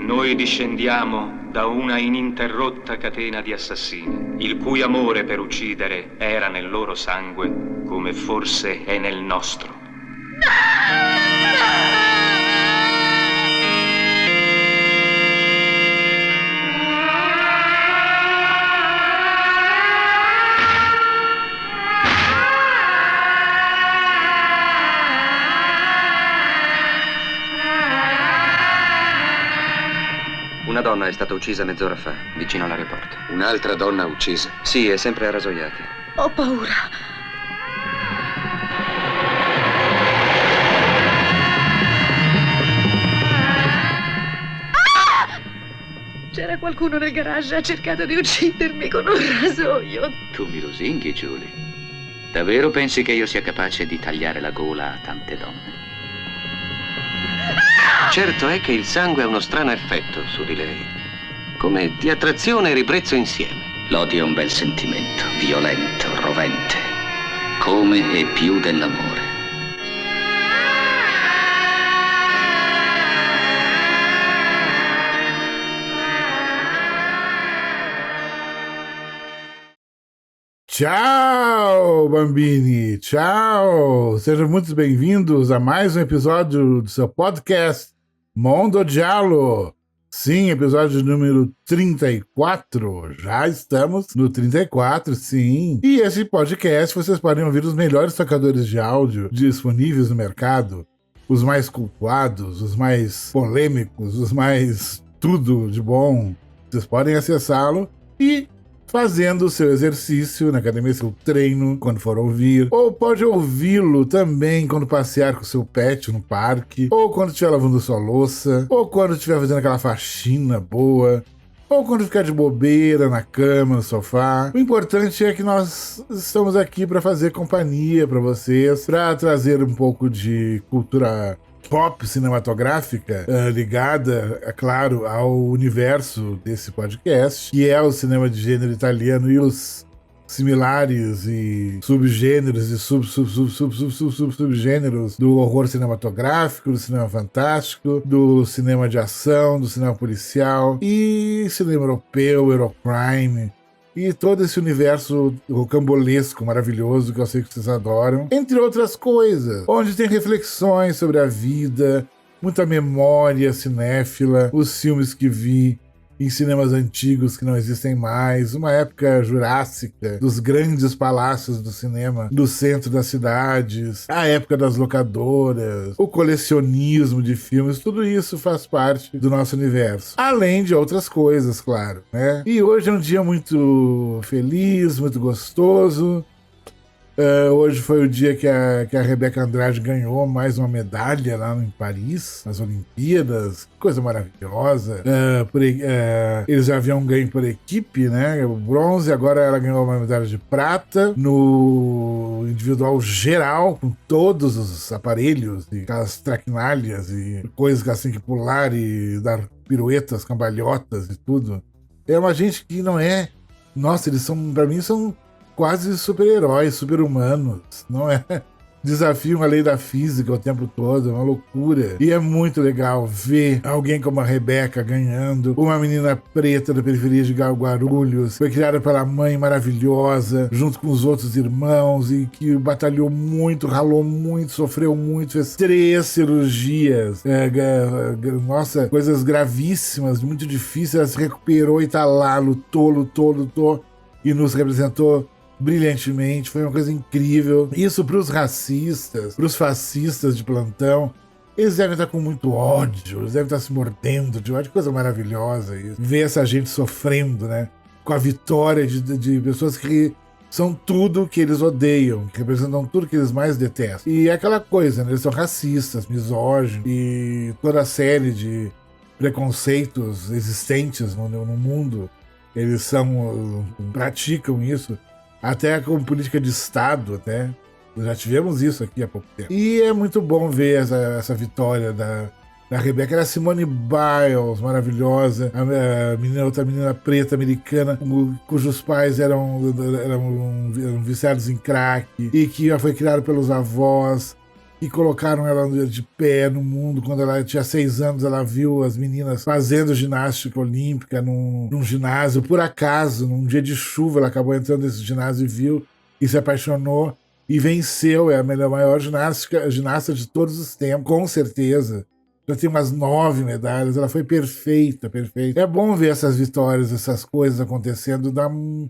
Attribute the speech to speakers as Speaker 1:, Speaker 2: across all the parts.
Speaker 1: Noi discendiamo da una ininterrotta catena di assassini, il cui amore per uccidere era nel loro sangue, come forse è nel nostro.
Speaker 2: Una donna è stata uccisa mezz'ora fa, vicino all'aeroporto.
Speaker 3: Un'altra donna uccisa?
Speaker 2: Sì, è sempre a Rasoiate.
Speaker 4: Ho paura. Ah! C'era qualcuno nel garage, ha cercato di uccidermi con un rasoio.
Speaker 5: Tu mi lusinghi, Julie. Davvero pensi che io sia capace di tagliare la gola a tante donne?
Speaker 6: Certo è che il sangue ha uno strano effetto su di lei, come di attrazione e ribrezzo insieme.
Speaker 5: L'odio è un bel sentimento, violento, rovente, come e più dell'amore.
Speaker 7: Ciao, bambini! Ciao! Sejam muito bem-vindos a mais um episódio do seu podcast Mondo Giallo. Sim, episódio número 34. Já estamos no 34, sim. E esse podcast vocês podem ouvir os melhores tocadores de áudio disponíveis no mercado. Os mais cultuados, os mais polêmicos, os mais tudo de bom. Vocês podem acessá-lo e fazendo o seu exercício na academia, seu treino, quando for ouvir. Ou pode ouvi-lo também quando passear com seu pet no parque. Ou quando estiver lavando sua louça. Ou quando estiver fazendo aquela faxina boa. Ou quando ficar de bobeira na cama, no sofá. O importante é que nós estamos aqui para fazer companhia para vocês, para trazer um pouco de cultura pop cinematográfica ligada, é claro, ao universo desse podcast, que é o cinema de gênero italiano e os similares e subgêneros e subgêneros do horror cinematográfico, do cinema fantástico, do cinema de ação, do cinema policial e cinema europeu, Eurocrime. E todo esse universo rocambolesco, maravilhoso, que eu sei que vocês adoram. Entre outras coisas, onde tem reflexões sobre a vida, muita memória cinéfila, os filmes que vi em cinemas antigos que não existem mais, uma época jurássica, dos grandes palácios do cinema, do centro das cidades, a época das locadoras, o colecionismo de filmes, tudo isso faz parte do nosso universo. Além de outras coisas, claro, né? E hoje é um dia muito feliz, muito gostoso. Hoje foi o dia que a Rebeca Andrade ganhou mais uma medalha lá em Paris, nas Olimpíadas. Coisa maravilhosa. Eles já haviam ganho por equipe, né? O bronze, agora ela ganhou uma medalha de prata no individual geral, com todos os aparelhos e aquelas traquinalhas e coisas assim que pular e dar piruetas, cambalhotas e tudo. É uma gente que não é... Nossa, eles são, pra mim, são quase super-heróis, super-humanos, não é? Desafiam a lei da física o tempo todo, é uma loucura. E é muito legal ver alguém como a Rebeca ganhando, uma menina preta da periferia de Guarulhos, foi criada pela mãe maravilhosa, junto com os outros irmãos, e que batalhou muito, ralou muito, sofreu muito, fez 3 cirurgias, nossa, coisas gravíssimas, muito difíceis, ela se recuperou e tá lá, lutou, e nos representou brilhantemente, foi uma coisa incrível. Isso pros racistas, pros fascistas de plantão, eles devem estar com muito ódio, eles devem estar se mordendo de ódio, coisa maravilhosa isso. Ver essa gente sofrendo, né, com a vitória de pessoas que são tudo que eles odeiam, que representam tudo que eles mais detestam. E é aquela coisa, né, eles são racistas, misóginos, e toda a série de preconceitos existentes no mundo, eles praticam isso, até como política de Estado, até. Já tivemos isso aqui há pouco tempo. E é muito bom ver essa vitória da Rebeca. Era a Simone Biles, maravilhosa, outra menina preta americana, cujos pais eram viciados em crack, e que foi criada pelos avós. e colocaram ela de pé no mundo. Quando ela tinha 6 anos, ela viu as meninas fazendo ginástica olímpica num ginásio. Por acaso, num dia de chuva, ela acabou entrando nesse ginásio e viu e se apaixonou e venceu. É a maior ginasta de todos os tempos, com certeza. Já tem umas 9 medalhas, ela foi perfeita, perfeita. É bom ver essas vitórias, essas coisas acontecendo, dá um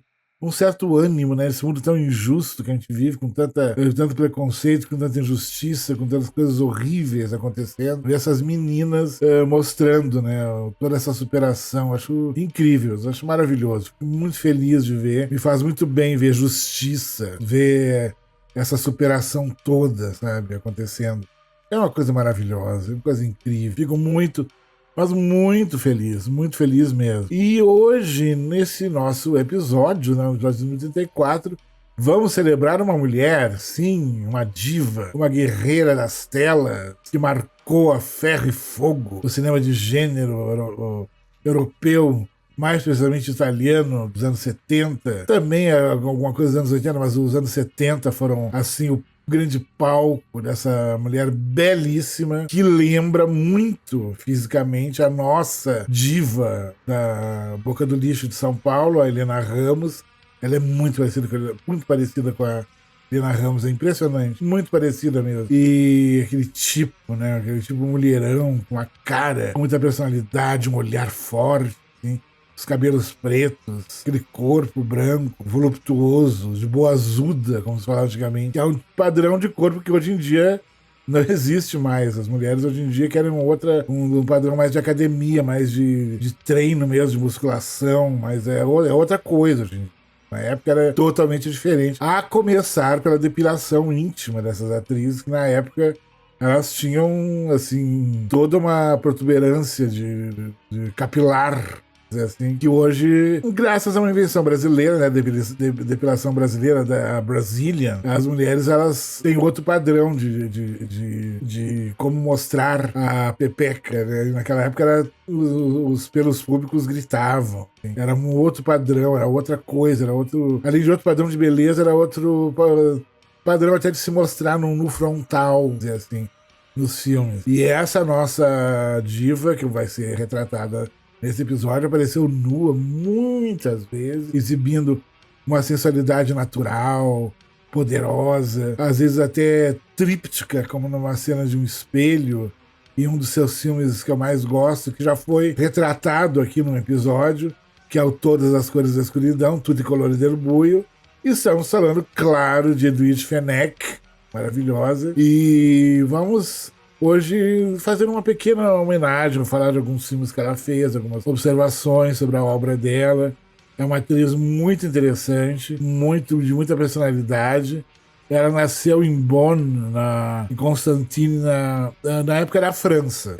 Speaker 7: certo ânimo, né? Esse mundo tão injusto que a gente vive, com tanto preconceito, com tanta injustiça, com tantas coisas horríveis acontecendo. Ver essas meninas mostrando, né, toda essa superação. Acho incrível, acho maravilhoso. Fico muito feliz de ver. Me faz muito bem ver justiça, ver essa superação toda, sabe, acontecendo. É uma coisa maravilhosa, é uma coisa incrível. Fico muito, mas muito feliz mesmo. E hoje, nesse nosso episódio, né, o episódio 2034, vamos celebrar uma mulher, sim, uma diva, uma guerreira das telas, que marcou a ferro e fogo o cinema de gênero europeu, mais precisamente italiano, dos anos 70. Também alguma coisa dos anos 80, mas os anos 70 foram, assim, o grande palco dessa mulher belíssima, que lembra muito fisicamente a nossa diva da Boca do Lixo de São Paulo, a Helena Ramos. Ela é muito parecida com a Helena Ramos, é impressionante, muito parecida mesmo. E aquele tipo, né, aquele tipo mulherão, com a cara, com muita personalidade, um olhar forte, assim. Os cabelos pretos, aquele corpo branco, voluptuoso, de boazuda, como se falava antigamente. É um padrão de corpo que hoje em dia não existe mais. As mulheres hoje em dia querem um padrão mais de academia, mais de treino mesmo, de musculação, mas é outra coisa hoje em dia. Na época era totalmente diferente. A começar pela depilação íntima dessas atrizes, que na época elas tinham, assim, toda uma protuberância de capilar, assim, que hoje, graças a uma invenção brasileira, né, depilação brasileira, da Brazilian, as mulheres, elas têm outro padrão de como mostrar a pepeca, né? Naquela época os pelos públicos gritavam, assim. Era um outro padrão, era outra coisa, além de outro padrão de beleza, era outro padrão até de se mostrar no frontal, assim, nos filmes. E essa nossa diva, que vai ser retratada nesse episódio, apareceu nua muitas vezes, exibindo uma sensualidade natural, poderosa, às vezes até tríptica, como numa cena de um espelho, em um dos seus filmes que eu mais gosto, que já foi retratado aqui num episódio, que é o Todas as Cores da Escuridão, Tudo Colore del Buio. E estamos falando, claro, de Edwige Fenech, maravilhosa. E vamos hoje fazer uma pequena homenagem, falar de alguns filmes que ela fez, algumas observações sobre a obra dela. É uma atriz muito interessante, de muita personalidade. Ela nasceu em Bonn, em Constantine, na época da França.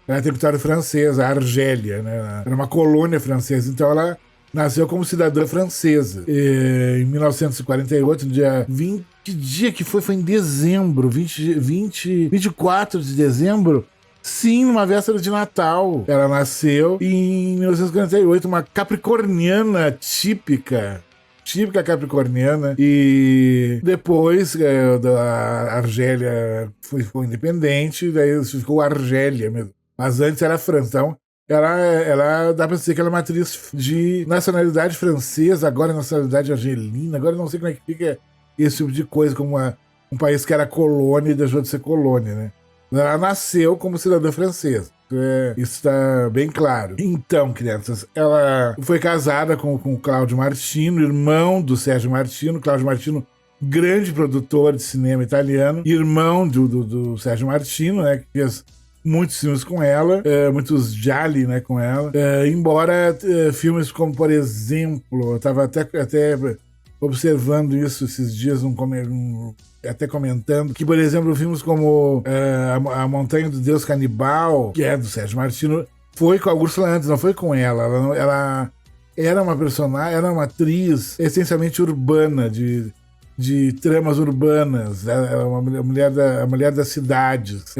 Speaker 7: Era território francês, a Argélia, né? Era uma colônia francesa, então ela nasceu como cidadã francesa. Em 1948, no dia 20, que dia que foi? Foi em dezembro, 24 de dezembro. Sim, numa véspera de Natal. Ela nasceu em 1948, uma capricorniana típica capricorniana. E depois a Argélia foi independente, daí ficou Argélia mesmo. Mas antes era França. Então, ela dá pra dizer que ela é uma atriz de nacionalidade francesa, agora nacionalidade argelina, agora não sei como é que fica esse tipo de coisa, como um país que era colônia e deixou de ser colônia, né? Ela nasceu como cidadã francesa. Isso está bem claro. Então, crianças, ela foi casada com Cláudio Martino, irmão do Sérgio Martino. Cláudio Martino, grande produtor de cinema italiano, irmão do Sérgio Martino, né, que fez muitos filmes com ela, muitos gialli, né, com ela. Embora filmes como, por exemplo, eu estava até observando isso esses dias, até comentando, que, por exemplo, filmes como A Montanha do Deus Canibal, que é do Sérgio Martino, foi com a Úrsula antes, não foi com ela. Ela era uma personagem, era uma atriz essencialmente urbana, de de tramas urbanas, ela é a mulher das cidades,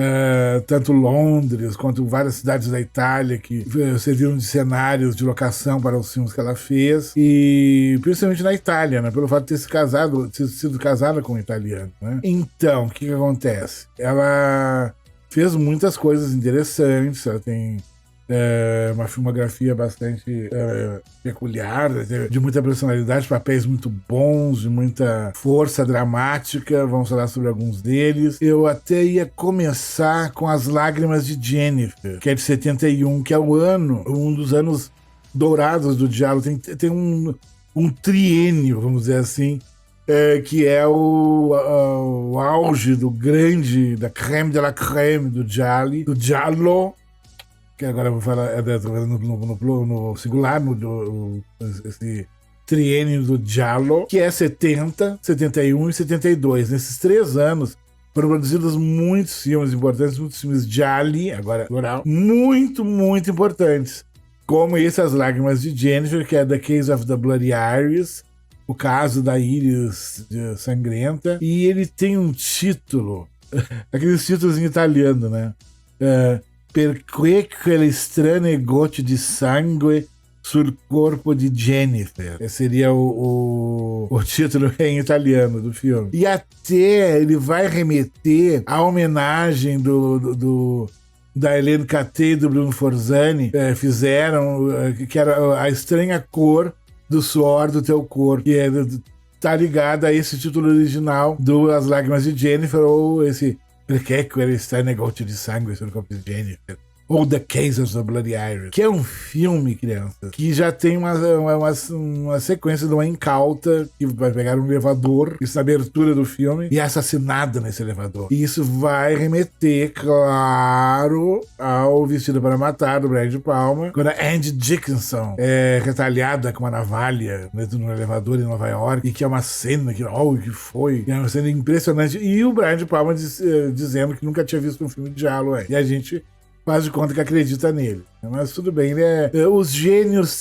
Speaker 7: tanto Londres quanto várias cidades da Itália que serviram de cenários de locação para os filmes que ela fez, e principalmente na Itália, né, pelo fato de ter sido casada com um italiano, né? Então, o que acontece? Ela fez muitas coisas interessantes, ela tem uma filmografia bastante peculiar, de muita personalidade, papéis muito bons, de muita força dramática. Vamos falar sobre alguns deles. Eu até ia começar com As Lágrimas de Jennifer, que é de 71, que é um dos anos dourados do Giallo. Tem um triênio, vamos dizer assim, que é o auge da creme de la creme do Giallo, que agora eu vou falar no singular, esse triênio do Giallo, que é 70, 71 e 72. Nesses 3 anos foram produzidos muitos filmes importantes, muitos filmes gialli, agora plural, muito, muito importantes. Como esse As Lágrimas de Jennifer, que é The Case of the Bloody Iris, o caso da Íris sangrenta, e ele tem um título, aqueles títulos em italiano, né? Perché quelle strane gocce di sangue sul corpo di Jennifer. Esse seria o título em italiano do filme. E até ele vai remeter à homenagem da Helene Catê e do Bruno Forzani, fizeram, que era A Estranha Cor do Suor do Teu Corpo, que tá ligado a esse título original do As Lágrimas de Jennifer, ou esse Perché quelle strane gocce di sangue sul corpo di Jennifer, ou The Case of the Bloody Iris, que é um filme, crianças, que já tem uma sequência de uma incauta que vai pegar um elevador, isso na abertura do filme, e é assassinada nesse elevador. E isso vai remeter, claro, ao Vestido para Matar, do Brian De Palma, quando a Angie Dickinson é retalhada com uma navalha dentro de um elevador em Nova York, e que é uma cena que foi, é uma cena impressionante, e o Brian De Palma dizendo que nunca tinha visto um filme de giallo, e a gente faz de conta que acredita nele. Mas tudo bem, os gênios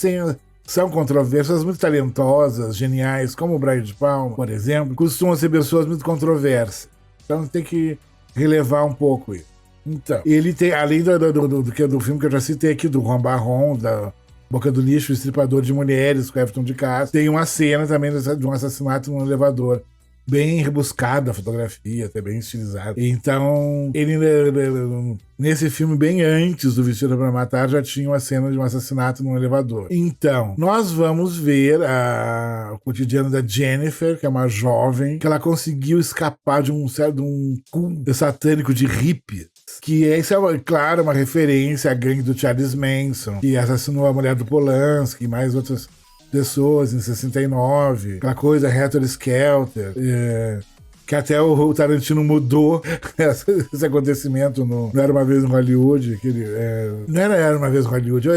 Speaker 7: são controversos, muito talentosas, geniais, como o Brian De Palma, por exemplo, costumam ser pessoas muito controversas. Então tem que relevar um pouco isso. Então, ele tem, além do filme que eu já citei aqui, do Juan Barron, da Boca do Lixo, o Estripador de Mulheres, com Everton de Castro, tem uma cena também de um assassinato num elevador. Bem rebuscada a fotografia, até bem estilizada. Então, ele, nesse filme, bem antes do Vestido para Matar, já tinha uma cena de um assassinato num elevador. Então, nós vamos ver o cotidiano da Jennifer, que é uma jovem, que ela conseguiu escapar de um culto satânico de hippies. Que isso é, claro, uma referência à gangue do Charles Manson, que assassinou a mulher do Polanski e mais outras pessoas em 69, aquela coisa Helter Skelter, que até o Tarantino mudou esse acontecimento no Não Era Uma Vez em Hollywood, não era Uma Vez em Hollywood,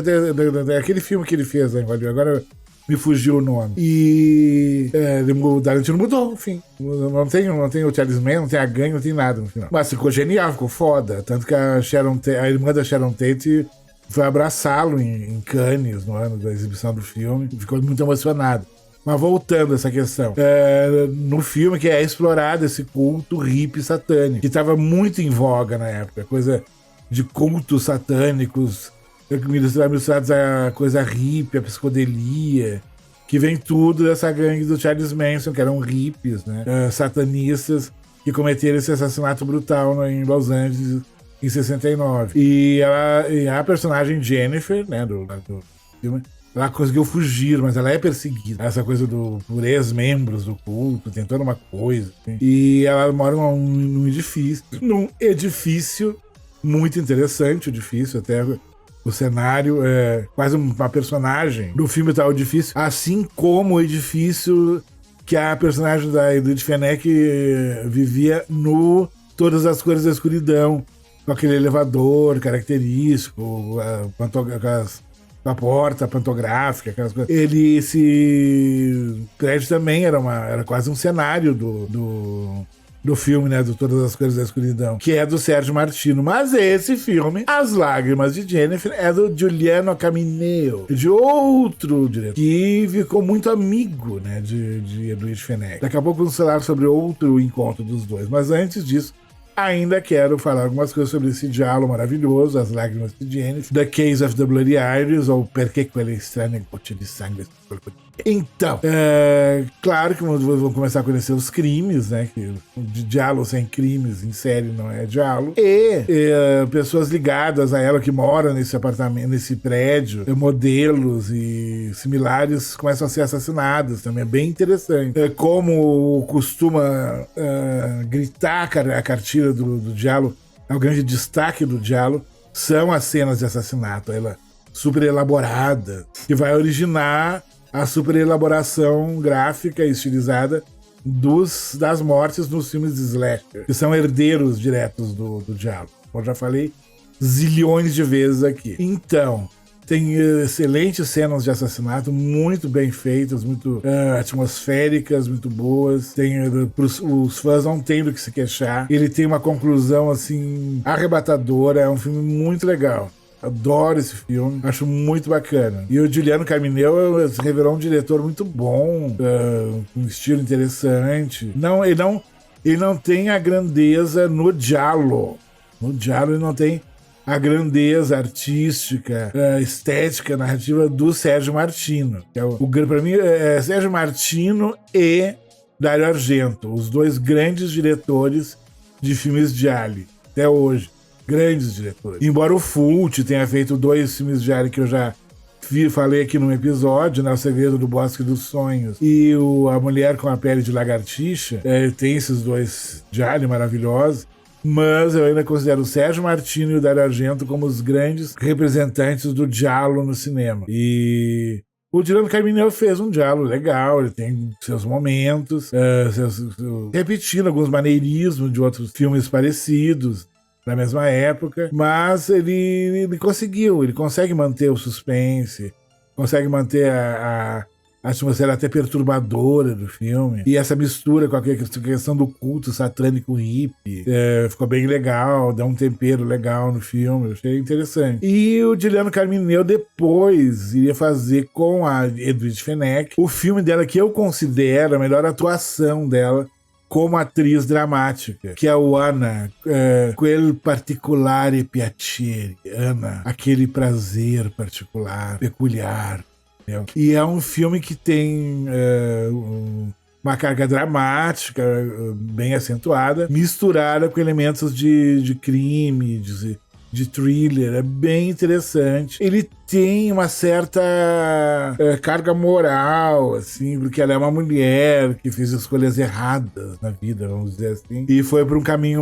Speaker 7: aquele filme que ele fez em Hollywood, agora me fugiu o nome. E o Tarantino mudou, enfim. Não tem o Charles Manson, não tem a gangue, não tem nada no final. Mas ficou genial, ficou foda. Tanto que a irmã da Sharon Tate foi abraçá-lo em Cannes, no ano da exibição do filme. Ficou muito emocionado. Mas voltando a essa questão. No filme que é explorado esse culto hippie satânico, que estava muito em voga na época. Coisa de cultos satânicos, misturados a coisa hippie, a psicodelia, que vem tudo dessa gangue do Charles Manson, que eram hippies, né? Satanistas, que cometeram esse assassinato brutal em Los Angeles, em 69. E a personagem Jennifer, né, do filme, ela conseguiu fugir, mas ela é perseguida. Essa coisa por ex-membros do culto, tentando uma coisa. Assim. E ela mora num edifício. Num edifício muito interessante, o edifício, até o cenário é quase uma personagem do filme tá o edifício, assim como o edifício que a personagem da Edith Fenech vivia no Todas as Cores da Escuridão, com aquele elevador característico, com a porta pantográfica, aquelas coisas. Esse prédio também era quase um cenário do filme, né, do Todas as Cores da Escuridão, que é do Sérgio Martino. Mas esse filme, As Lágrimas de Jennifer, é do Giuliano Camineo, de outro diretor, que ficou muito amigo, né, de Edwige Fenech. Daqui a pouco vamos falar sobre outro encontro dos dois, mas antes disso, ainda quero falar algumas coisas sobre esse diálogo maravilhoso, As Lágrimas de Jennifer, The Case of the Bloody Iris, ou Perché quelle strane gocce di sangue. Então, claro que vamos começar a conhecer os crimes, né? Que de diálogo sem crimes em série não é diálogo. E pessoas ligadas a ela que moram nesse apartamento, nesse prédio, modelos e similares começam a ser assassinadas. Também é bem interessante. Como costuma gritar a cartilha do diálogo, é o grande destaque do diálogo, são as cenas de assassinato. Ela super elaborada, que vai originar a super elaboração gráfica e estilizada das mortes nos filmes de slasher, que são herdeiros diretos do diálogo. Como já falei zilhões de vezes aqui. Então, tem excelentes cenas de assassinato, muito bem feitas, muito atmosféricas, muito boas. Os fãs não têm do que se queixar. Ele tem uma conclusão, assim, arrebatadora. É um filme muito legal. Adoro esse filme, acho muito bacana. E o Giuliano Camineo se revelou um diretor muito bom, com um estilo interessante. Ele não tem a grandeza no giallo. No giallo ele não tem a grandeza artística, estética, narrativa do Sérgio Martino. Para mim, é Sérgio Martino e Dario Argento, os dois grandes diretores de filmes gialli, até hoje. Grandes diretores. Embora o Fulci tenha feito 2 filmes gialli que eu já falei aqui num episódio, né? O Segredo do Bosque dos Sonhos e A Mulher com a Pele de Lagartixa, tem esses 2 gialli maravilhosos, mas eu ainda considero o Sérgio Martino e o Dario Argento como os grandes representantes do giallo no cinema. E o Giuliano Camineo fez um giallo legal, ele tem seus momentos, repetindo alguns maneirismos de outros filmes parecidos na mesma época, mas ele consegue manter o suspense, consegue manter a atmosfera até perturbadora do filme, e essa mistura com a questão do culto satânico hippie, ficou bem legal, dá um tempero legal no filme, eu achei interessante. E o Giuliano Camineo depois iria fazer com a Edwige Fenech o filme dela que eu considero a melhor atuação dela como atriz dramática, que é o Anna, quel particolare piacere, Anna, aquele prazer particular, peculiar. Entendeu? E é um filme que tem uma carga dramática bem acentuada, misturada com elementos de crime, de thriller, é bem interessante. Ele tem uma certa carga moral, assim, porque ela é uma mulher que fez escolhas erradas na vida, vamos dizer assim, e foi para um caminho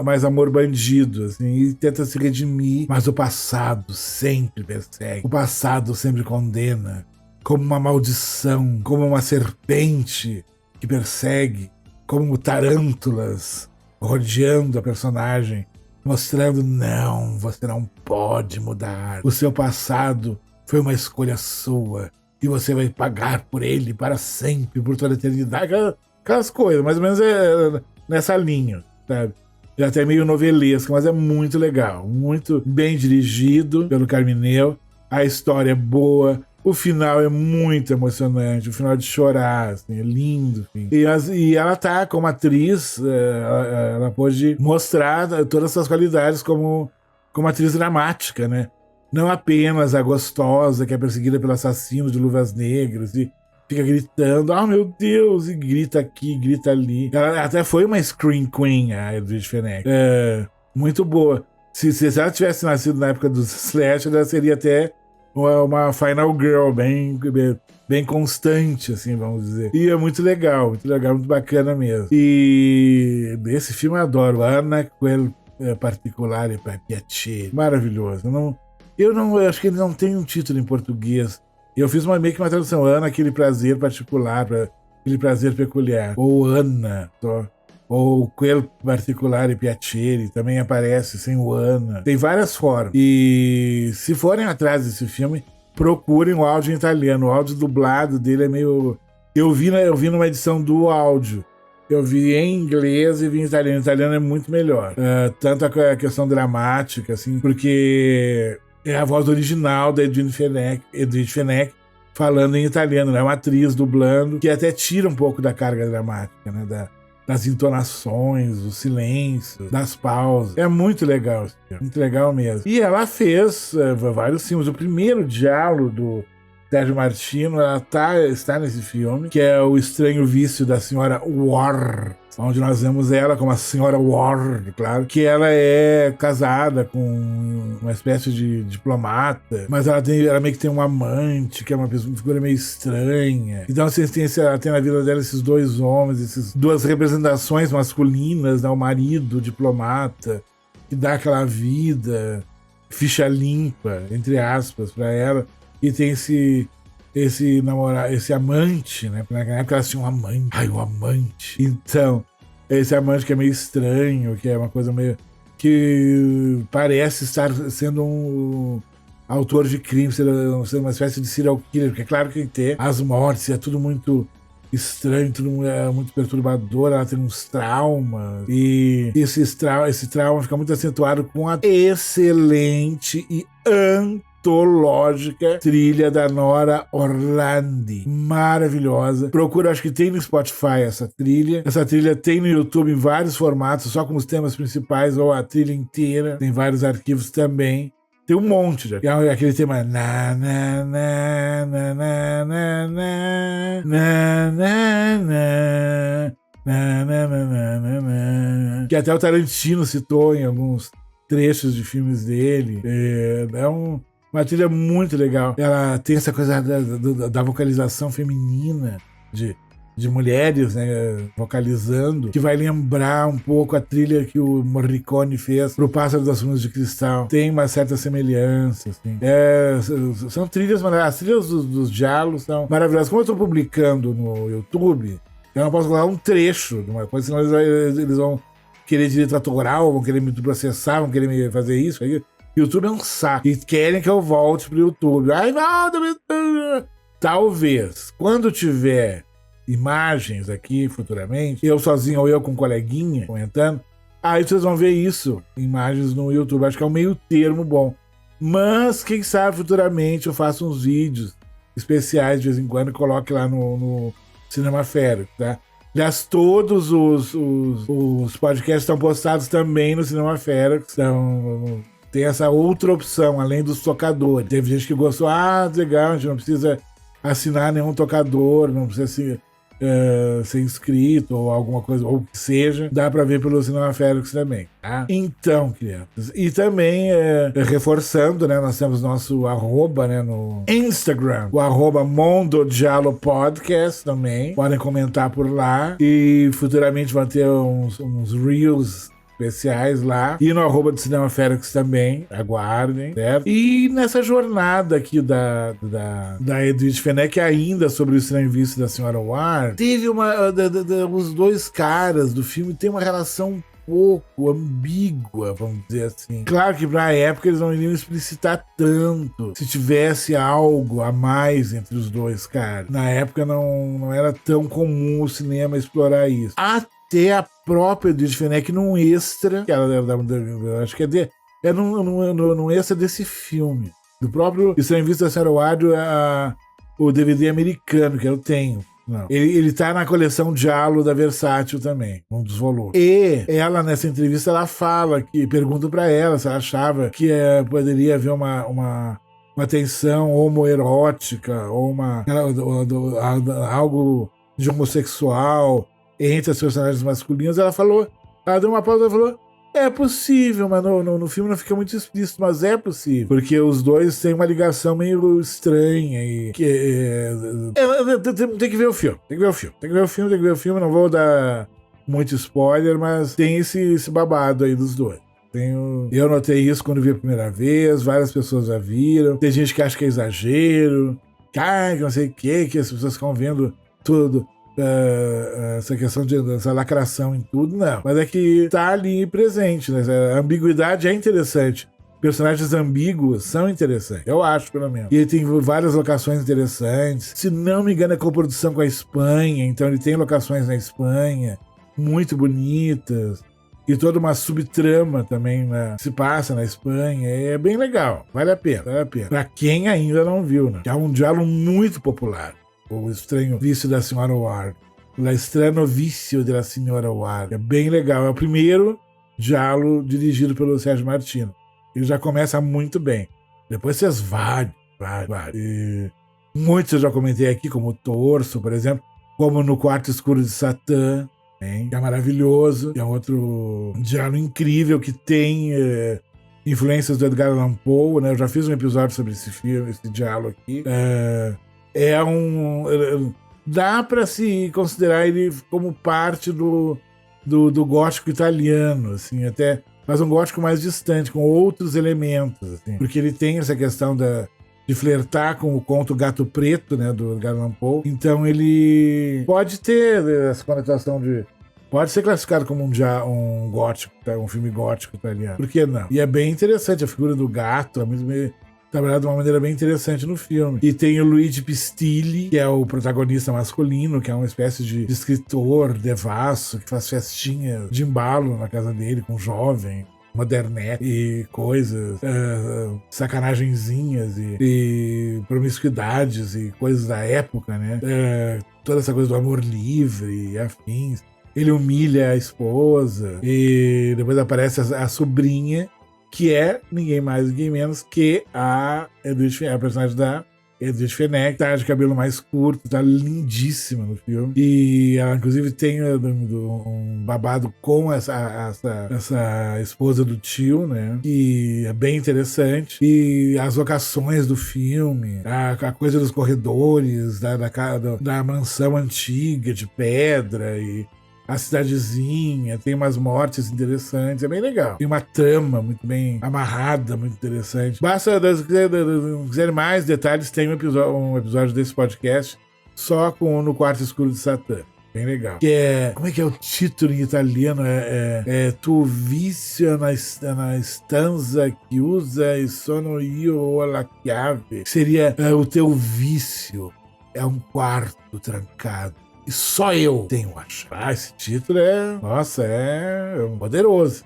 Speaker 7: mais amor bandido, assim, e tenta se redimir, mas o passado sempre persegue, o passado sempre condena, como uma maldição, como uma serpente que persegue, como tarântulas rodeando a personagem, mostrando, não, você não pode mudar. O seu passado foi uma escolha sua e você vai pagar por ele para sempre, por toda a eternidade. Aquelas coisas, mais ou menos nessa linha, sabe? É até meio novelesco, mas é muito legal. Muito bem dirigido pelo Camineo. A história é boa. O final é muito emocionante, o final é de chorar, assim, é lindo. Assim. E ela tá como atriz, ela pôde mostrar todas as suas qualidades como atriz dramática, né? Não apenas a gostosa que é perseguida pelo assassino de Luvas Negras e fica gritando, meu Deus, e grita aqui, grita ali. Ela até foi uma screen queen, a Edwige Fenech. Muito boa. Se ela tivesse nascido na época dos Slash, ela seria até uma final girl bem constante, assim, vamos dizer. E é muito legal, muito bacana mesmo. E esse filme eu adoro, Anna quel particolare piacere, maravilhoso. Eu acho que ele não tem um título em português. Eu fiz meio que uma tradução, Anna, aquele prazer particular, aquele prazer peculiar. Ou Anna, só. Ou quel particolare piacere, também aparece sem o Anna. Tem várias formas. E se forem atrás desse filme, procurem o áudio em italiano. O áudio dublado dele é meio... Eu vi numa edição do áudio. Eu vi em inglês e vi em italiano. O italiano é muito melhor. Tanto a questão dramática, assim, porque é a voz original da Edwige Fenech falando em italiano, né? É uma atriz dublando, que até tira um pouco da carga dramática, né? Das entonações, dos silêncios, das pausas. É muito legal, muito legal mesmo. E ela fez vários filmes. O primeiro diálogo do Sérgio Martino, ela está nesse filme, que é O Estranho Vício da Senhora Ward, onde nós vemos ela como a Senhora Ward, claro, que ela é casada com uma espécie de diplomata, mas ela meio que tem um amante, que é uma figura meio estranha. Então ela tem na vida dela esses dois homens, essas duas representações masculinas, né? O marido, o diplomata, que dá aquela vida, ficha limpa, entre aspas, pra ela. E tem esse namorado, esse amante, né? Na época elas tinham um amante. Ai, o amante. Então, esse amante que é meio estranho, que é uma coisa meio... que parece estar sendo um autor de crime, ser uma espécie de serial killer, porque é claro que tem as mortes, é tudo muito estranho, tudo é muito perturbador, ela tem uns traumas, e esse trauma fica muito acentuado com a excelente e antológica trilha da Nora Orlandi, maravilhosa. Procura, acho que tem no Spotify essa trilha. Essa trilha tem no YouTube em vários formatos, só com os temas principais ou a trilha inteira. Tem vários arquivos também. Tem um monte de aquele tema na na na na na na na na na na, que até o Tarantino citou em alguns trechos de filmes dele. É uma trilha muito legal. Ela tem essa coisa da vocalização feminina de mulheres, né, vocalizando, que vai lembrar um pouco a trilha que o Morricone fez pro Pássaro das Runas de Cristal. Tem uma certa semelhança, assim. São trilhas maravilhosas. As trilhas dos diálogos são maravilhosas. Como eu tô publicando no YouTube, eu não posso colocar um trecho de uma coisa, senão eles vão querer direito autoral, vão querer me processar, vão querer me fazer isso, aí. YouTube é um saco. E querem que eu volte pro YouTube. Ai, volta pro YouTube. Talvez, quando tiver imagens aqui futuramente, eu sozinho ou eu com um coleguinha comentando, aí vocês vão ver isso, imagens no YouTube. Acho que é um meio termo bom. Mas, quem sabe, futuramente eu faço uns vídeos especiais de vez em quando e coloque lá no Cinema Férico, tá? Aliás, todos os podcasts estão postados também no Cinema Férico. Então, tem essa outra opção, além dos tocadores. Teve gente que gostou, legal, a gente não precisa assinar nenhum tocador, não precisa ser inscrito ou alguma coisa, ou que seja, dá pra ver pelo Cinema Férico também, tá? Então, crianças, e também reforçando, né, nós temos nosso arroba, né, no Instagram, o arroba Mondo Giallo Podcast também, podem comentar por lá, e futuramente vão ter uns reels especiais lá, e no arroba do Cinema Férico também, aguardem, certo? E nessa jornada aqui da Edwige Fenech, ainda sobre o Estranho Vício da Senhora Ward, teve os dois caras do filme têm uma relação um pouco ambígua, vamos dizer assim. Claro que pra época eles não iriam explicitar tanto se tivesse algo a mais entre os dois caras. Na época não era tão comum o cinema explorar isso. Até a própria Edwige Fenech num extra, que ela acho que é num extra desse filme, do próprio Estranho Vício da Senhora Ward, o DVD americano, que eu tenho. Não. Ele tá na coleção Giallo da Versátil também, um dos volumes. E ela, nessa entrevista, ela fala que, perguntam pra ela se ela achava que poderia haver uma tensão homoerótica ou algo de homossexual entre as personagens masculinas. Ela deu uma pausa e falou: é possível, mas no filme não fica muito explícito, mas é possível, porque os dois têm uma ligação meio estranha e tem que ver o filme, tem que ver o filme, não vou dar muito spoiler, mas tem esse babado aí dos dois. Eu notei isso quando vi a primeira vez, várias pessoas já viram, tem gente que acha que é exagero, que não sei o que as pessoas ficam vendo tudo. Essa questão dessa lacração em tudo, não. Mas é que tá ali presente, né? A ambiguidade é interessante. Personagens ambíguos são interessantes, eu acho, pelo menos. E ele tem várias locações interessantes. Se não me engano, é coprodução com a Espanha, então ele tem locações na Espanha. muito bonitas. E toda uma subtrama também se passa na Espanha. É bem legal. Vale a pena, vale a pena. Pra quem ainda não viu, né? É um diálogo muito popular. O Estranho Vício da Senhora Ward. O Estranho Vício da Senhora Ward. É bem legal. É o primeiro diálogo dirigido pelo Sérgio Martino. Ele já começa muito bem. Depois vocês vários. E muitos eu já comentei aqui, como o Torso, por exemplo. Como no Quarto Escuro de Satã. Que é maravilhoso, é outro diálogo incrível que tem influências do Edgar Allan Poe, né? Eu já fiz um episódio sobre esse filme, esse diálogo aqui. Dá para se considerar ele como parte do gótico italiano, assim, até, mas um gótico mais distante, com outros elementos, assim, porque ele tem essa questão de flertar com o conto Gato Preto, né, do Edgar Allan Poe. Então ele pode ter essa conotação pode ser classificado como um gótico, um filme gótico italiano. Por que não? E é bem interessante, a figura do gato é muito bem trabalhada de uma maneira bem interessante no filme. E tem o Luigi Pistilli, que é o protagonista masculino, que é uma espécie de escritor devasso, que faz festinha de embalo na casa dele com um jovem. Modernete e coisas, sacanagenzinhas e promiscuidades e coisas da época, né? Toda essa coisa do amor livre e afins. Ele humilha a esposa e depois aparece a sobrinha, que é ninguém mais, ninguém menos que a personagem da Edwidge Fenech, tá de cabelo mais curto, tá lindíssima no filme. E ela, inclusive, tem um babado com essa esposa do tio, né? E é bem interessante. E as locações do filme, a coisa dos corredores, da mansão antiga de pedra e a cidadezinha, tem umas mortes interessantes, é bem legal. Tem uma trama muito bem amarrada, muito interessante. Basta, se quiserem mais detalhes, tem um episódio desse podcast só no Quarto Escuro de Satã. Bem legal. Que como é que é o título em italiano? Tu vizio na stanza chiusa e sono io la chiave. Seria o teu vício é um quarto trancado. E só eu tenho a chave. Esse título é poderoso.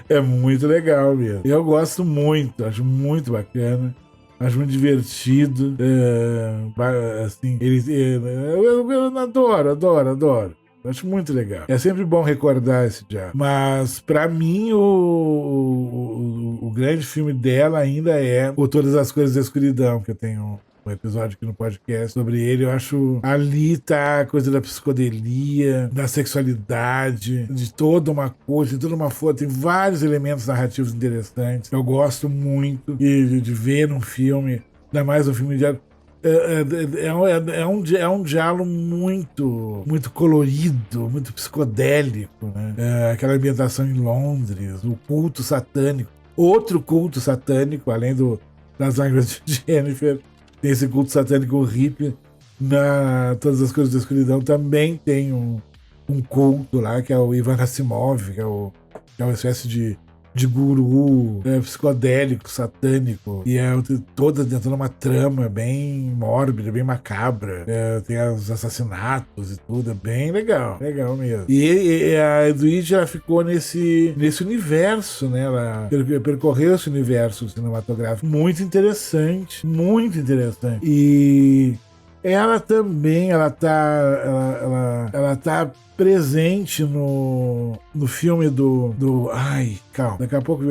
Speaker 7: É muito legal mesmo. Eu gosto muito, acho muito bacana. Acho muito divertido. Assim, eu adoro. Acho muito legal. É sempre bom recordar esse diálogo. Mas, pra mim, o grande filme dela ainda é o Todas as Cores da Escuridão, que eu tenho um episódio aqui no podcast sobre ele. Eu acho ali tá a coisa da psicodelia, da sexualidade, de toda uma coisa, de toda uma força. Tem vários elementos narrativos interessantes. Eu gosto muito de ver num filme, ainda mais um filme de é um diálogo muito, muito colorido, muito psicodélico, né? Aquela ambientação em Londres, o culto satânico. Outro culto satânico, além das lágrimas de Jennifer, tem esse culto satânico hippie. Todas as Cores da Escuridão também tem um culto lá, que é o Ivan Asimov, que é uma espécie de guru psicodélico, satânico, e toda dentro de uma trama bem mórbida, bem macabra. Tem os assassinatos e tudo, é bem legal mesmo. E a Edwidge, ela ficou nesse universo, né? Ela percorreu esse universo cinematográfico muito interessante. E ela também, ela tá presente no filme do... Ai, calma. Daqui a pouco,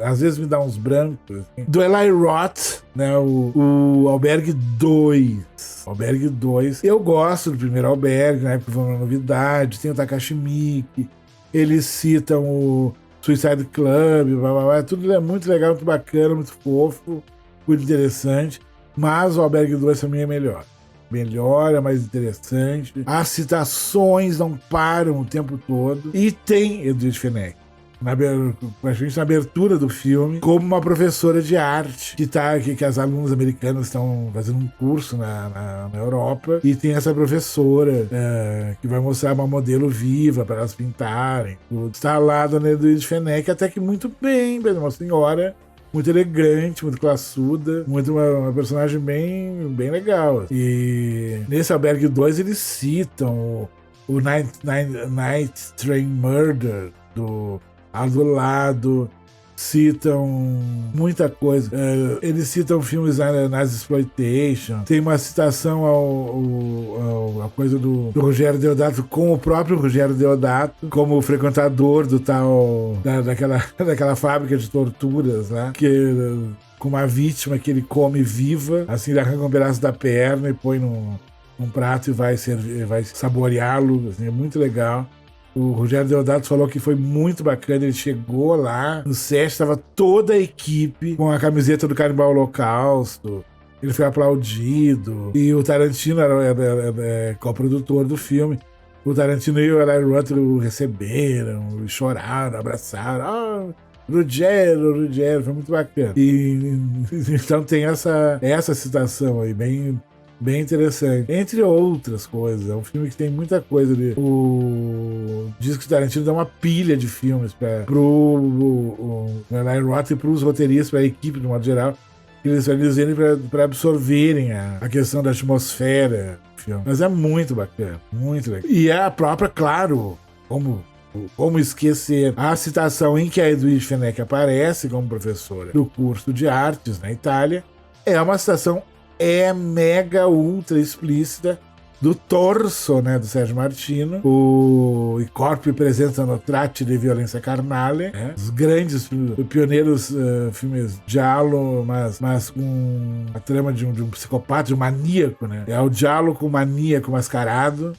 Speaker 7: às vezes me dá uns brancos. Assim. Do Eli Roth, né? O Albergue 2. Albergue 2. Eu gosto do primeiro Albergue, na época foi uma novidade. Tem o Takashi Miike. Eles citam o Suicide Club, blá, blá, blá. Tudo é muito legal, muito bacana, muito fofo, muito interessante. Mas o Albergue 2 pra mim é melhor, é mais interessante. As citações não param o tempo todo. E tem Edwidge Fenech, praticamente na abertura do filme, como uma professora de arte, que as alunas americanas estão fazendo um curso na Europa, e tem essa professora que vai mostrar uma modelo viva para elas pintarem. Tudo. Está lá a dona Edwidge Fenech, até que muito bem, uma senhora muito elegante, muito classuda, uma personagem bem legal. E nesse Albergue 2 eles citam o Night Train Murder, do Lado, citam muita coisa. Eles citam filmes nas exploitation. Tem uma citação a coisa do Rogério Deodato com o próprio Rogério Deodato como frequentador do tal daquela fábrica de torturas lá, com uma vítima que ele come viva, assim, ele arranca um pedaço da perna e põe num prato e vai saboreá-lo, assim, é muito legal. O Rogério Deodato falou que foi muito bacana. Ele chegou lá no set, estava toda a equipe com a camiseta do Canibal Holocausto. Ele foi aplaudido. E o Tarantino era co-produtor do filme. O Tarantino e o Eli Roth o receberam, choraram, abraçaram. Rogério, foi muito bacana. E então tem essa citação aí, bem interessante. Entre outras coisas. É um filme que tem muita coisa ali. O disco Tarantino dá uma pilha de filmes pro Eli Roth e pros roteiristas, pra equipe, de modo geral, que eles usem para absorverem a questão da atmosfera do filme. Mas é muito bacana, muito legal. E é a própria, claro, como esquecer a citação em que a Edwige Fenech aparece como professora do curso de artes na Itália. É uma citação mega ultra explícita do Torso, né, do Sérgio Martino, i corpi presentano tratti di violenza carnale, né, os grandes pioneiros filmes giallo, mas com a trama de um psicopata, de um maníaco, né, é o giallo com maníaco mascarado.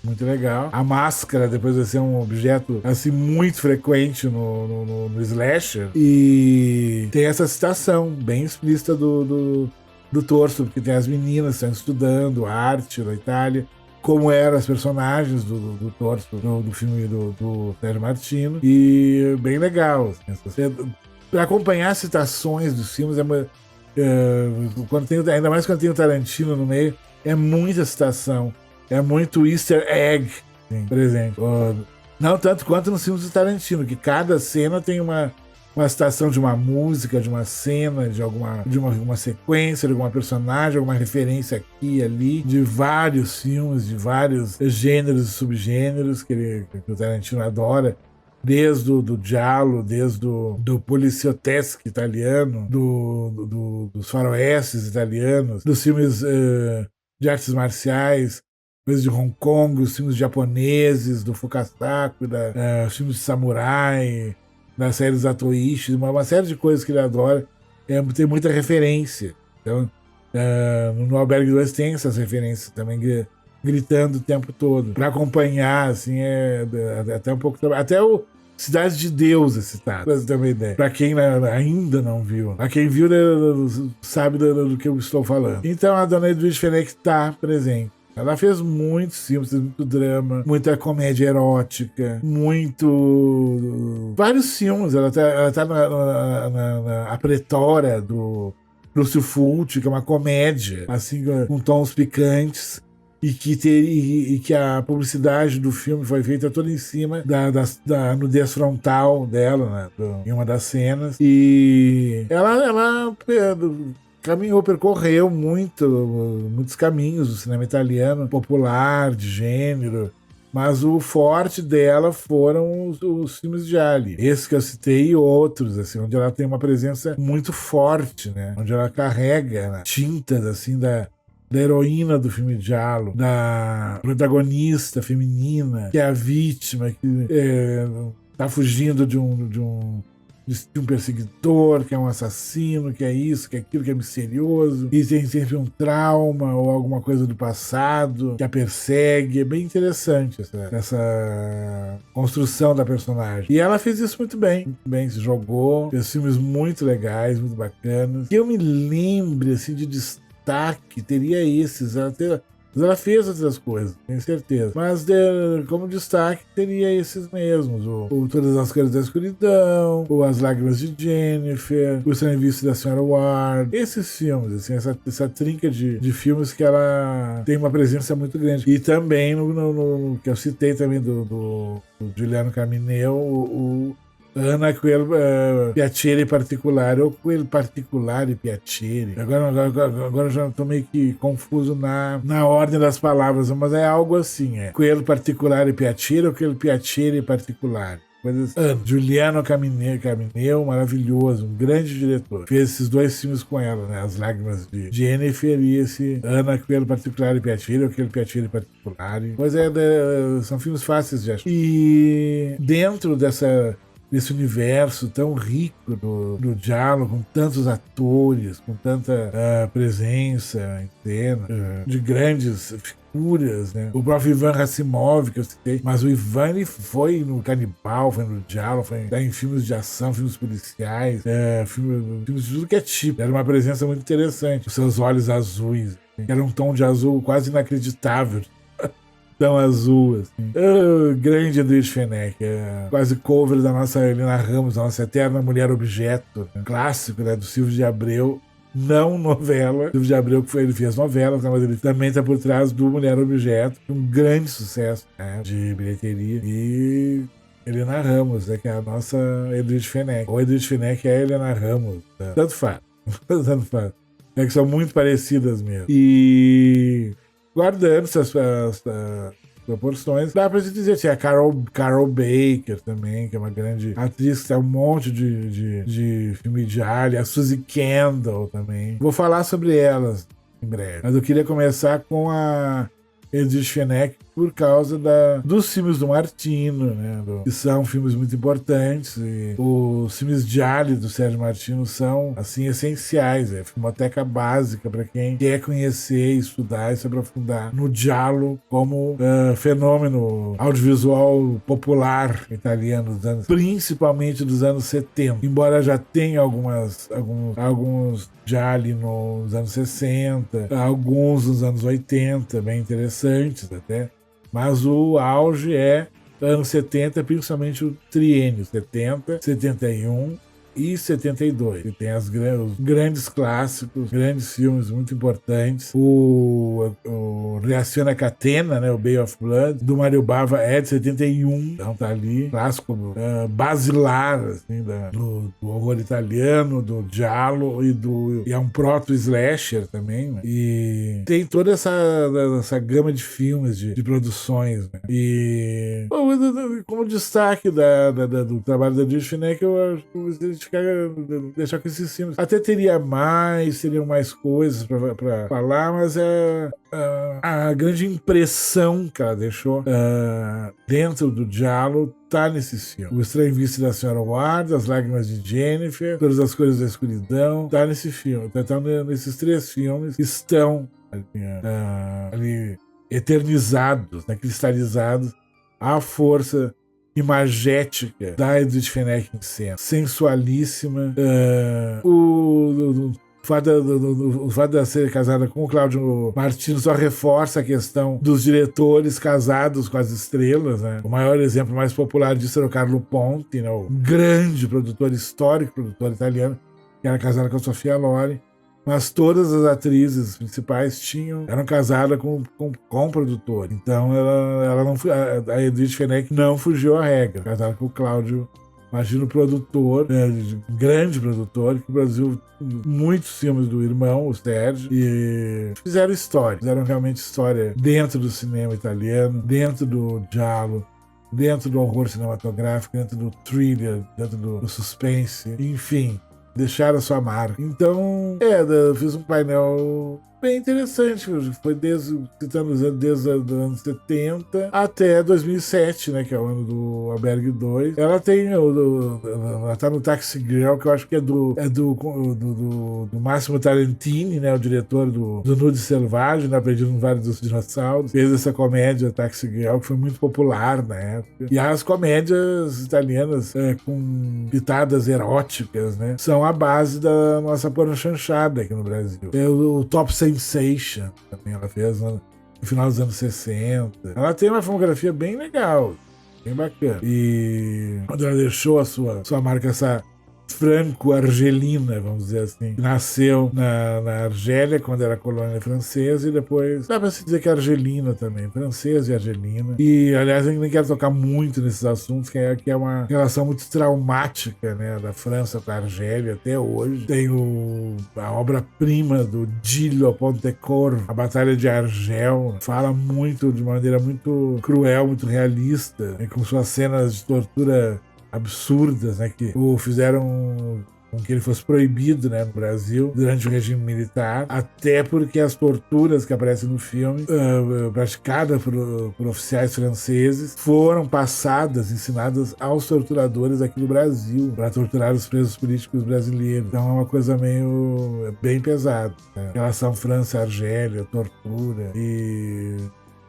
Speaker 7: Muito legal. A máscara depois vai ser um objeto assim muito frequente no slasher. E tem essa citação bem explícita do Torso, porque tem as meninas que estão estudando arte na Itália, como eram as personagens do Torso, do filme do Sérgio Martino. E bem legal. Para acompanhar citações dos filmes, ainda mais quando tem o Tarantino no meio, é muita citação. É muito easter egg, assim, por exemplo. Não tanto quanto nos filmes do Tarantino, que cada cena tem uma citação de uma música, de uma cena, de uma sequência, de alguma personagem, alguma referência aqui e ali, de vários filmes, de vários gêneros e subgêneros que o Tarantino adora. Desde do giallo, desde do policiotesco italiano, dos faroestes italianos, dos filmes de artes marciais, coisas de Hong Kong, os filmes japoneses, do Fukasaku, os filmes de samurai, das séries da Toeishi, uma série de coisas que ele adora. Tem muita referência. Então, no Albergue 2 tem essas referências também, gritando o tempo todo. Para acompanhar, assim, até um pouco... Até o Cidade de Deus é citado, pra você ter uma ideia. Pra quem ainda não viu. A quem viu sabe do que eu estou falando. Então, a dona Edwige Fenech está presente. Ela fez muitos filmes, muito drama, muita comédia erótica, vários filmes. Ela tá na Pretória do Lúcio Fulci, que é uma comédia, assim, com tons picantes, e que a publicidade do filme foi feita toda em cima da nudez frontal dela, né, em uma das cenas. E ela percorreu muitos caminhos do cinema italiano, popular, de gênero, mas o forte dela foram os filmes de gialli. Esse que eu citei e outros, assim, onde ela tem uma presença muito forte, né? Onde ela carrega, né, tintas assim, da heroína do filme giallo, da protagonista feminina, que é a vítima, que tá fugindo de um perseguidor, que é um assassino, que é isso, que é aquilo, que é misterioso, e tem sempre um trauma ou alguma coisa do passado que a persegue. É bem interessante essa construção da personagem. E ela fez isso muito bem, se jogou, fez filmes muito legais, muito bacanas. Que eu me lembre, assim, de destaque, teria esses. Ela fez outras coisas, tenho certeza. Mas como destaque, teria esses mesmos. O Todas as Cores da Escuridão, o As Lágrimas de Jennifer, O Serviço da Senhora Ward. Esses filmes, assim, essa trinca de filmes que ela tem uma presença muito grande. E também, no que eu citei também do Giuliano Camineu, Ana Quel Piacere Particolare, ou Quel Particolare Piacere. Agora eu já tô meio que confuso na ordem das palavras, mas é algo assim, Quel Particolare Piacere ou Quel Piacere Particolare. Giuliano Camineu, maravilhoso, um grande diretor. Fez esses 2 filmes com ela, né? As Lágrimas de Jennifer e esse Ana Quello Particolare Piacere, ou Quello Piacere Particolare. Pois são filmes fáceis de achar. E dentro desse universo tão rico do Giallo, com tantos atores, com tanta presença em cena, de grandes figuras, né? O próprio Ivan Rassimov, que eu citei, mas o Ivan, ele foi no Canibal, foi no Giallo, foi em filmes de ação, filmes policiais, filmes de tudo que é tipo. Era uma presença muito interessante. Os seus olhos azuis, assim, era um tom de azul quase inacreditável. Tão azul, assim. Grande Edwige Fenech, quase cover da nossa Helena Ramos, da nossa eterna mulher objeto, né? Clássico, né, do Silvio de Abreu, não novela. Silvio de Abreu, ele fez novelas, né, mas ele também está por trás do Mulher Objeto, um grande sucesso, né, de bilheteria. E Helena Ramos, né, que é a nossa Edwige Fenech. Ou Edwige Fenech é a Helena Ramos, né? Tanto faz. Tanto faz. É que são muito parecidas mesmo. E guardando essas proporções, dá pra se dizer assim, a Carol Baker também, que é uma grande atriz que tem um monte de filme de alien, a Suzy Kendall também. Vou falar sobre elas em breve, mas eu queria começar com a Edwige Fenech por causa dos filmes do Martino, né, que são filmes muito importantes, e os filmes de alien do Sérgio Martino são, assim, essenciais, filmoteca básica para quem quer conhecer, estudar e se aprofundar no giallo como fenômeno audiovisual popular italiano, principalmente dos anos 70, embora já tenha alguns gialli nos anos 60, alguns nos anos 80, bem interessantes até. Mas o auge é anos 70, principalmente o triênio 70, 71 e 72. E tem os grandes clássicos, grandes filmes muito importantes. O Reazione Catena, né, o Bay of Blood, do Mario Bava, é de 71. Então tá ali, clássico basilar, assim, do horror italiano, do giallo e é um proto-slasher também, né? E tem toda essa gama de filmes, de produções, né? E como destaque do trabalho da Edwige Fenech, eu acho que deixar com esses filmes. Até teriam mais coisas pra falar, mas a grande impressão que ela deixou dentro do giallo tá nesses filmes. O Estranho Vice da Senhora Ward, As Lágrimas de Jennifer, Todas as Cores da Escuridão, tá nesse filme. Então, nesses 3 filmes estão ali eternizados, né, cristalizados, a força imagética da Edwige Fenech em cena, sensualíssima. O fato de ser casada com o Cláudio Martino só reforça a questão dos diretores casados com as estrelas, né? O maior exemplo mais popular disso era o Carlo Ponti, né? O grande produtor, histórico produtor italiano, que era casado com a Sofia Loren. Mas todas as atrizes principais eram casadas com produtor. Então a Edwige Fenech não fugiu à regra. Casada com o Cláudio Martino, produtor, grande produtor, que produziu muitos filmes do irmão, o Sérgio, e fizeram realmente história dentro do cinema italiano, dentro do giallo, dentro do horror cinematográfico, dentro do thriller, dentro do suspense, enfim. Deixar a sua marca. Então, eu fiz um painel bem interessante, foi desde os anos 70 até 2007, né, que é o ano do Albergue 2. Ela tem ela tá no Taxi Girl, que eu acho que é do Massimo Tarantini, né, o diretor do Nude Selvagem, né, Perdido no Vale dos Dinossauros. Fez essa comédia Taxi Girl, que foi muito popular na época. E as comédias italianas com pitadas eróticas, né, são a base da nossa pornochanchada aqui no Brasil. O Top Sensation também ela fez no final dos anos 60. Ela tem uma filmografia bem legal, bem bacana. E quando ela deixou a sua marca, essa franco-argelina, vamos dizer assim. Nasceu na Argélia, quando era colônia francesa, e depois dá pra se dizer que é argelina também, francesa e argelina. E, aliás, eu nem quero tocar muito nesses assuntos, que é uma relação muito traumática, né, da França com a Argélia até hoje. Tem a obra-prima do Gilles Le Pontecorvo, A Batalha de Argel, fala muito, de maneira muito cruel, muito realista, né, com suas cenas de tortura absurdas, né, que o fizeram com que ele fosse proibido, né, no Brasil durante o regime militar, até porque as torturas que aparecem no filme, praticadas por oficiais franceses, foram passadas, ensinadas aos torturadores aqui do Brasil, para torturar os presos políticos brasileiros. Então é uma coisa bem pesada, né? Relação França-Argélia, tortura e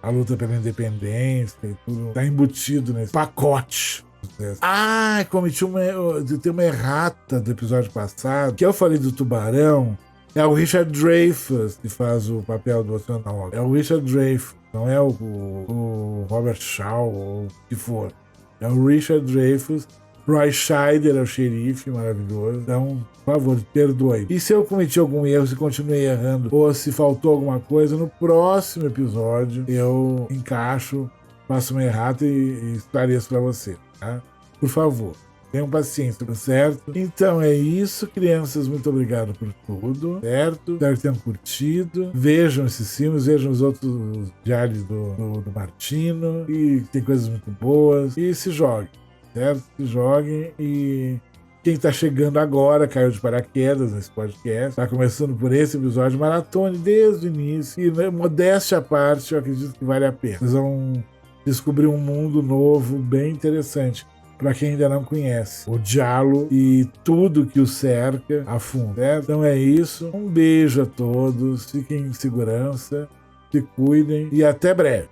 Speaker 7: a luta pela independência e tudo está embutido nesse pacote. Tem uma errata do episódio passado, que eu falei do tubarão. É o Richard Dreyfuss que faz o papel do Oceano. É o Richard Dreyfuss, não é o Robert Shaw ou o que for. É o Richard Dreyfuss. Roy Scheider é o xerife maravilhoso. Então, por favor, perdoe. E se eu cometi algum erro, se continuei errando, ou se faltou alguma coisa, no próximo episódio eu encaixo, faço uma errata e esclareço pra você, tá? Por favor, tenham paciência, tá certo? Então é isso, crianças. Muito obrigado por tudo, certo? Espero que tenham curtido. Vejam esses filmes, vejam os outros diários do Martino. E tem coisas muito boas. E se joguem, certo? Se joguem. E quem tá chegando agora, caiu de paraquedas nesse podcast, tá começando por esse episódio, maratone desde o início. E, né, modéstia à parte, eu acredito que vale a pena. Vocês vão descobrir um mundo novo, bem interessante, para quem ainda não conhece o Giallo e tudo que o cerca a fundo, certo? Então é isso. Um beijo a todos, fiquem em segurança, se cuidem e até breve.